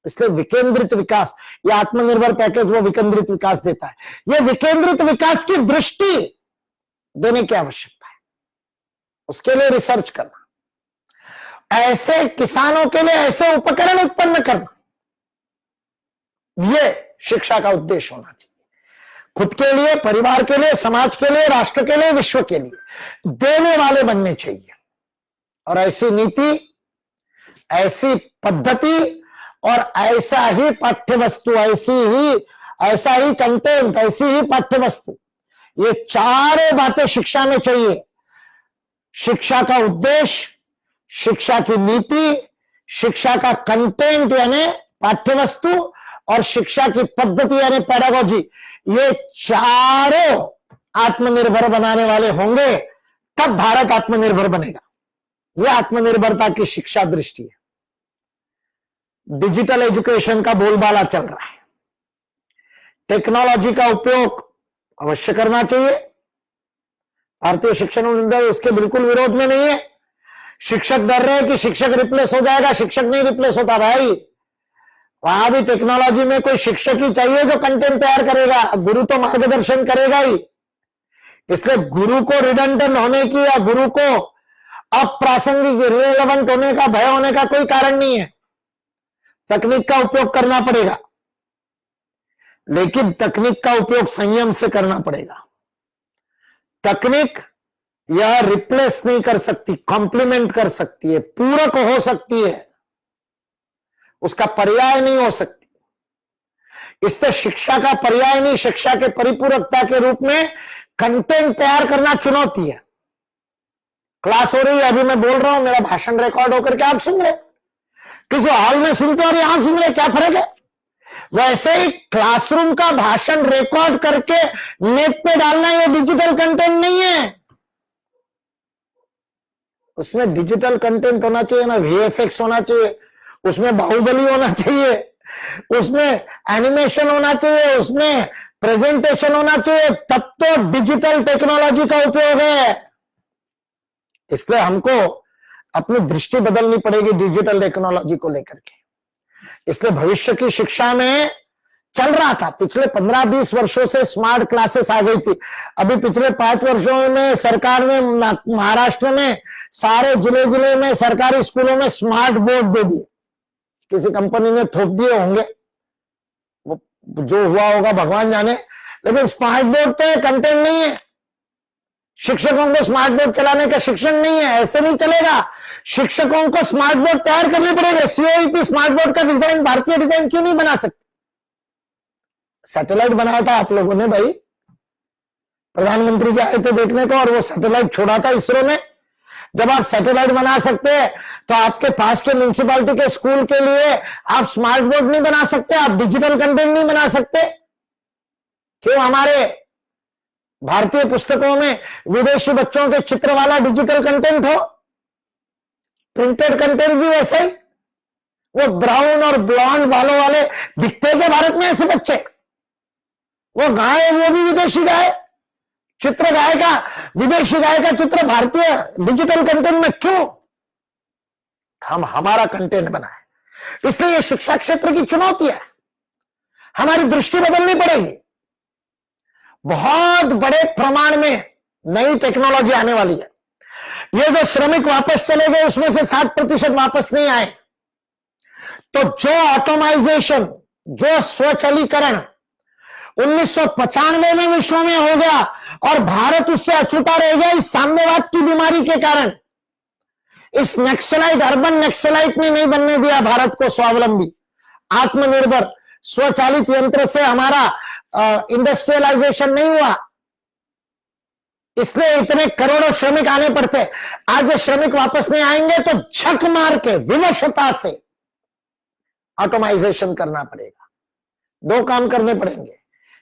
इसलिए विकेंद्रित विकास, ये आत्मनिर्भर पैकेज वो विकेंद्रित विकास देता है। ये विकेंद्रित विकास की दृष्टि देने की आवश्यकता है, उसके लिए रिसर्च करना, ऐसे किसानों के लिए ऐसे उपकरण उत्पन्न करना, ये शिक्षा का उद्देश्य होना चाहिए। खुद के लिए, परिवार के लिए, समाज के लिए, राष्ट्र के लिए, विश्व के लिए देने वाले बनने चाहिए। और ऐसी नीति, ऐसी पद्धति और ऐसा ही पाठ्यवस्तु, ऐसा ही कंटेंट, ऐसी ही पाठ्यवस्तु, ये चारों बातें शिक्षा में चाहिए। शिक्षा का उद्देश्य, शिक्षा की नीति, शिक्षा का कंटेंट यानी पाठ्यवस्तु, और शिक्षा की पद्धति यानी पेडागोजी, ये चारों आत्मनिर्भर बनाने वाले होंगे, तब भारत आत्मनिर्भर बनेगा। यह आत्मनिर्भरता की शिक्षा दृष्टि है। डिजिटल एजुकेशन का बोलबाला चल रहा है, टेक्नोलॉजी का उपयोग अवश्य करना चाहिए। भारतीय शिक्षण मंडल उसके बिल्कुल विरोध में नहीं है, शिक्षक डर रहे हैं कि शिक्षक रिप्लेस हो जाएगा, शिक्षक नहीं रिप्लेस होता भाई। वहां भी टेक्नोलॉजी में कोई शिक्षक ही चाहिए जो कंटेंट तैयार करेगा, गुरु तो मार्गदर्शन करेगा ही। इसलिए गुरु को रिडंडेंट होने की या गुरु को अप्रासंगिक इररिलेवेंट होने का, भय होने का कोई कारण नहीं है। तकनीक का उपयोग करना पड़ेगा, लेकिन तकनीक का उपयोग संयम से करना पड़ेगा। तकनीक यह रिप्लेस नहीं कर सकती, कॉम्प्लीमेंट कर सकती है, पूरक हो सकती है, उसका पर्याय नहीं हो सकती। इससे शिक्षा का पर्याय नहीं, शिक्षा के परिपूरकता के रूप में कंटेंट तैयार करना चुनौती है। क्लास हो रही है, अभी मैं बोल रहा हूं, मेरा भाषण रिकॉर्ड होकर के आप सुन रहे, किसी हॉल में सुनते और यहां सुन रहे, क्या फर्क है? वैसे ही क्लासरूम का भाषण रिकॉर्ड करके नेट पे डालना ये डिजिटल कंटेंट नहीं है। उसमें डिजिटल कंटेंट होना चाहिए ना, वीएफएक्स होना चाहिए, उसमें बाहुबली होना चाहिए, उसमें एनिमेशन होना चाहिए, उसमें प्रेजेंटेशन होना चाहिए, तब तो डिजिटल टेक्नोलॉजी का उपयोग है। इसलिए हमको अपनी दृष्टि बदलनी पड़ेगी डिजिटल टेक्नोलॉजी को लेकर के। इसलिए भविष्य की शिक्षा में चल रहा था, पिछले 15-20 वर्षों से स्मार्ट क्लासेस आ गई थी। अभी पिछले 5 वर्षों में सरकार ने महाराष्ट्र में सारे जिले जिले में सरकारी स्कूलों में स्मार्ट बोर्ड दे दिए। किसी कंपनी ने थोप दिए होंगे, वो जो हुआ होगा भगवान जाने, लेकिन स्मार्ट बोर्ड पे कंटेंट नहीं है। शिक्षकों को स्मार्ट बोर्ड चलाने का शिक्षण नहीं है, ऐसे नहीं चलेगा। शिक्षकों को स्मार्ट बोर्ड तैयार करने पड़ेगा। सीओईपी स्मार्ट बोर्ड का डिजाइन भारतीय डिजाइन क्यों नहीं बना सकते? सैटेलाइट बनाया था आप लोगों ने भाई, प्रधानमंत्री जी आए थे देखने को और वो सैटेलाइट छोड़ा था इसरो ने। जब आप सैटेलाइट बना सकते हैं तो आपके पास के म्युनिसिपैलिटी के स्कूल के लिए आप स्मार्ट बोर्ड नहीं बना सकते, आप डिजिटल कंटेंट नहीं बना सकते? क्यों हमारे भारतीय पुस्तकों में विदेशी बच्चों के चित्र वाला डिजिटल कंटेंट हो? प्रिंटेड कंटेंट भी वैसा ही, वो ब्राउन और ब्लॉन्ड बालों वाले दिखते के भारत में ऐसे बच्चे, वो गाय, वो भी विदेशी गाय, चित्र गाय का, विदेशी गाय का चित्र भारतीय डिजिटल कंटेंट में क्यों? हम हमारा कंटेंट बनाए। इसलिए ये शिक्षा क्षेत्र की चुनौती है, हमारी दृष्टि बदलनी पड़ेगी। बहुत बड़े प्रमाण में नई टेक्नोलॉजी आने वाली है। ये जो श्रमिक वापस चले गए उसमें से 60% वापस नहीं आए, तो जो ऑटोमाइजेशन, जो स्वचालीकरण 1995 में विश्व में हो गया और भारत उससे अछूता रह गया इस साम्यवाद की बीमारी के कारण। इस नक्सलाइट, अर्बन नक्सलाइट ने नहीं बनने दिया भारत को स्वावलंबी, आत्मनिर्भर, स्वचालित यंत्र से हमारा इंडस्ट्रियलाइजेशन नहीं हुआ। इसलिए इतने करोड़ों श्रमिक आने पड़ते। आज ये श्रमिक वापस नहीं आएंगे तो झक मार के विवशता से ऑटोमाइजेशन करना पड़ेगा। 2 काम करने पड़ेंगे,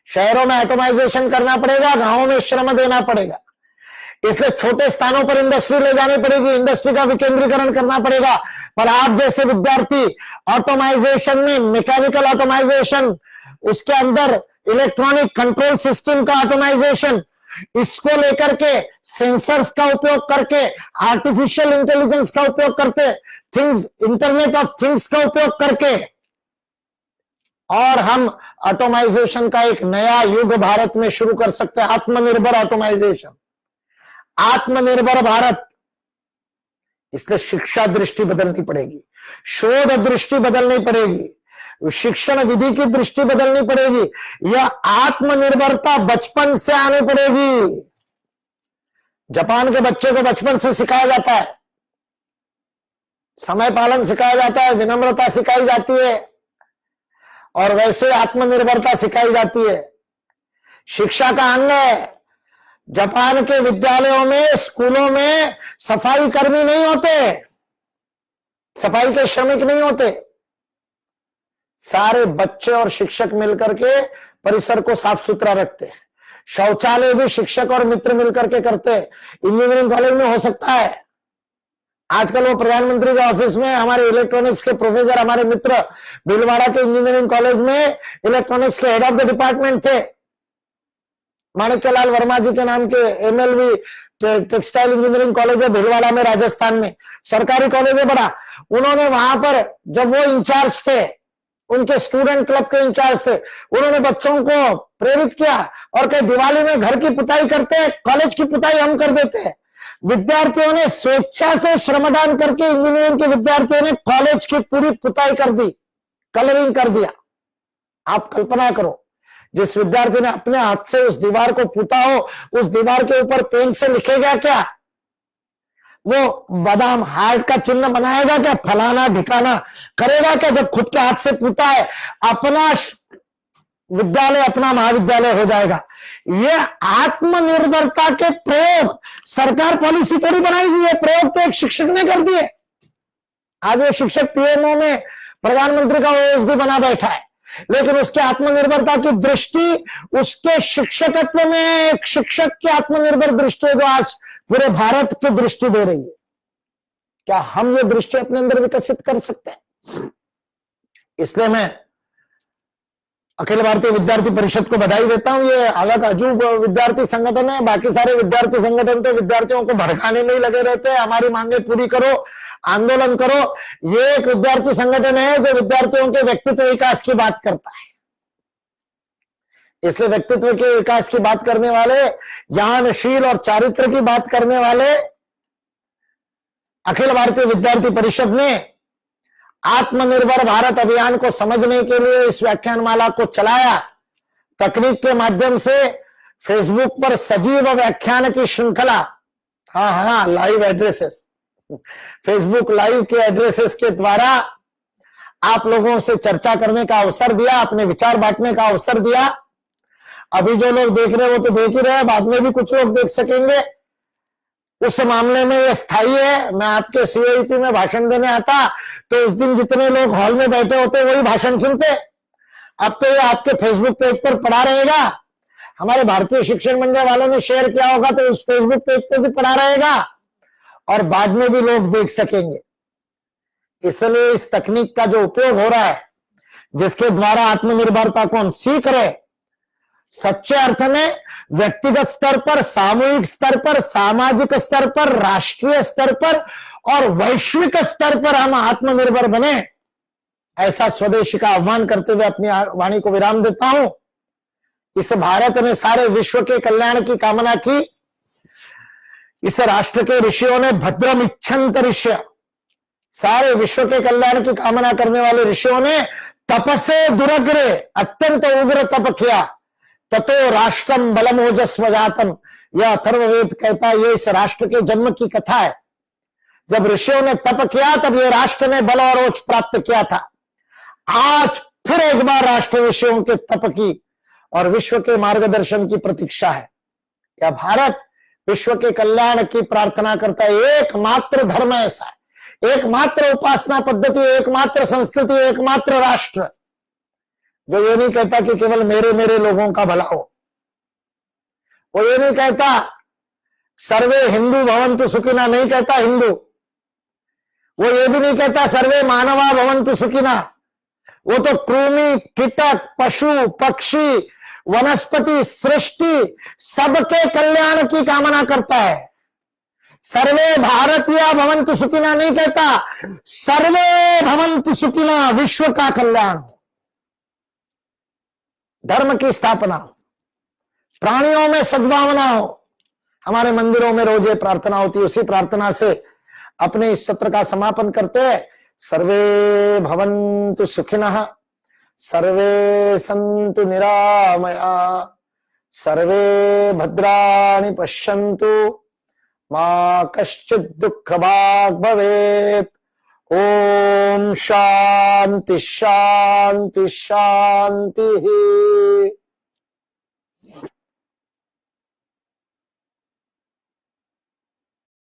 शहरों में ऑटोमाइजेशन करना पड़ेगा, गांवों में श्रम देना पड़ेगा। इसलिए छोटे स्थानों पर इंडस्ट्री ले जानी पड़ेगी, इंडस्ट्री का विकेंद्रीकरण करना पड़ेगा। पर आप जैसे विद्यार्थी ऑटोमाइजेशन में, मैकेनिकल ऑटोमाइजेशन, उसके अंदर इलेक्ट्रॉनिक कंट्रोल सिस्टम का ऑटोमाइजेशन, इसको लेकर के सेंसर्स का उपयोग करके, आर्टिफिशियल इंटेलिजेंस का उपयोग करते, थिंग्स, इंटरनेट ऑफ थिंग्स का उपयोग करके, और हम ऑटोमाइजेशन का एक नया युग भारत में शुरू कर सकते हैं। आत्मनिर्भर ऑटोमाइजेशन, आत्मनिर्भर भारत। इसलिए शिक्षा दृष्टि बदलनी पड़ेगी, शोध दृष्टि बदलनी पड़ेगी, शिक्षण विधि की दृष्टि बदलनी पड़ेगी। यह आत्मनिर्भरता बचपन से आनी पड़ेगी। जापान के बच्चे को बचपन से सिखाया जाता है, समय पालन सिखाया जाता है, विनम्रता सिखाई जाती है, और वैसे आत्मनिर्भरता सिखाई जाती है। शिक्षा का अंग है। जापान के विद्यालयों में, स्कूलों में सफाई कर्मी नहीं होते, सफाई के श्रमिक नहीं होते। सारे बच्चे और शिक्षक मिलकर के परिसर को साफ सुथरा रखते हैं। शौचालय भी शिक्षक और मित्र मिलकर के करते हैं। इंजीनियरिंग कॉलेज में हो सकता है, आजकल वो प्रधानमंत्री के ऑफिस में हमारे इलेक्ट्रॉनिक्स के प्रोफेसर, हमारे मित्र भीलवाड़ा के इंजीनियरिंग कॉलेज में इलेक्ट्रॉनिक्स के हेड ऑफ द डिपार्टमेंट थे, माणिक्यलाल वर्मा जी के नाम के एमएलवी टेक्सटाइल इंजीनियरिंग कॉलेज है भीलवाड़ा में, राजस्थान में, सरकारी कॉलेज है बड़ा। उन्होंने वहां पर जब वो इंचार्ज थे, उनके स्टूडेंट क्लब के इंचार्ज थे, उन्होंने बच्चों को प्रेरित किया और कहे दिवाली में घर की पुताई करते हैं, कॉलेज की पुताई हम कर देते हैं। विद्यार्थियों ने स्वेच्छा से श्रमदान करके, इंजीनियरिंग के विद्यार्थियों ने कॉलेज की पूरी पुताई कर दी, कलरिंग कर दिया। आप कल्पना करो, जिस विद्यार्थी ने अपने हाथ से उस दीवार को पूता हो, उस दीवार के ऊपर पेन से लिखेगा क्या? वो बादाम हार्ट का चिन्ह बनाएगा क्या? फलाना ढिकाना करेगा क्या? जब खुद के हाथ से पूता है, अपना विद्यालय, अपना महाविद्यालय हो जाएगा। ये आत्मनिर्भरता के प्रयोग, सरकार पॉलिसी थोड़ी बनाई हुई है, प्रयोग तो एक शिक्षक ने कर दिए। आज वो शिक्षक पीएमओ में प्रधानमंत्री का ओएस भी बना बैठा है, लेकिन उसके आत्मनिर्भरता की दृष्टि उसके शिक्षकत्व में, एक शिक्षक की आत्मनिर्भर दृष्टि जो आज पूरे भारत की दृष्टि दे रही है। क्या हम ये दृष्टि अपने अंदर विकसित कर सकते हैं? इसलिए मैं अखिल भारतीय विद्यार्थी परिषद को बधाई देता हूं। ये अलग अजूब विद्यार्थी संगठन है। बाकी सारे विद्यार्थी संगठन तो विद्यार्थियों को भड़काने में ही लगे रहते हैं, हमारी मांगे पूरी करो, आंदोलन करो। ये एक विद्यार्थी संगठन है जो विद्यार्थियों के व्यक्तित्व विकास की बात करता है। इसलिए व्यक्तित्व के विकास की बात करने वाले, ज्ञानशील और चारित्र की बात करने वाले अखिल भारतीय विद्यार्थी परिषद ने आत्मनिर्भर भारत अभियान को समझने के लिए इस व्याख्यानमाला को चलाया। तकनीक के माध्यम से फेसबुक पर सजीव व्याख्यान की श्रृंखला, हाँ, लाइव एड्रेसेस, फेसबुक लाइव के एड्रेसेस के द्वारा आप लोगों से चर्चा करने का अवसर दिया, अपने विचार बांटने का अवसर दिया। अभी जो लोग देख रहे हैं वो तो देख ही रहे हैं, बाद में भी कुछ लोग देख सकेंगे। उस मामले में ये स्थायी है। मैं आपके सीओईपी में भाषण देने आता तो उस दिन जितने लोग हॉल में बैठे होते वही भाषण सुनते। अब तो ये आपके फेसबुक पेज पर पड़ा रहेगा। हमारे भारतीय शिक्षण मंडल वालों ने शेयर किया होगा तो उस फेसबुक पेज पर भी पड़ा रहेगा और बाद में भी लोग देख सकेंगे। इसलिए इस तकनीक का जो उपयोग हो रहा है, जिसके द्वारा आत्मनिर्भरता को हम सीख रहे, सच्चे अर्थ में व्यक्तिगत स्तर पर, सामूहिक स्तर पर, सामाजिक स्तर पर, राष्ट्रीय स्तर पर और वैश्विक स्तर पर हम आत्मनिर्भर बने, ऐसा स्वदेशी का आह्वान करते हुए अपनी वाणी को विराम देता हूं। इस भारत ने सारे विश्व के कल्याण की कामना की। इस राष्ट्र के ऋषियों ने भद्रम इच्छन्त ऋषि, सारे विश्व के कल्याण की कामना करने वाले ऋषियों ने तपसे दुरग्रे, अत्यंत उग्र तप किया। ततो राष्ट्रम बलम ओजस्व जातम, यह अथर्ववेद कहता है। ये इस राष्ट्र के जन्म की कथा है। जब ऋषियों ने तप किया तब ये राष्ट्र ने बल और ओज प्राप्त किया था। आज फिर एक बार राष्ट्र ऋषियों के तप की और विश्व के मार्गदर्शन की प्रतीक्षा है। यह भारत विश्व के कल्याण की प्रार्थना करता है। एकमात्र धर्म ऐसा है, एकमात्र उपासना पद्धति, एकमात्र संस्कृति, एकमात्र राष्ट्र जो ये नहीं कहता कि केवल मेरे लोगों का भला हो। वो ये नहीं कहता सर्वे हिंदू भवन्तु सुखिना, नहीं कहता हिंदू। वो ये भी नहीं कहता सर्वे मानवा भवन्तु सुखिना। वो तो कृमि, कीटक, पशु, पक्षी, वनस्पति, सृष्टि सबके कल्याण की कामना करता है। सर्वे भारतीय भवन्तु सुखिना नहीं कहता, सर्वे भवन्तु सुखिना, विश्व का कल्याण हो, धर्म की स्थापना हो, प्राणियों में सद्भावना हो। हमारे मंदिरों में रोज ये प्रार्थना होती है। उसी प्रार्थना से अपने इस सत्र का समापन करते हैं। सर्वे भवन्तु सुखिनः, सर्वे सन्तु निरामया, सर्वे भद्राणि पश्यन्तु, मा कश्चित् दुःखभाग् भवेत्। ओम शांति शांति शांति।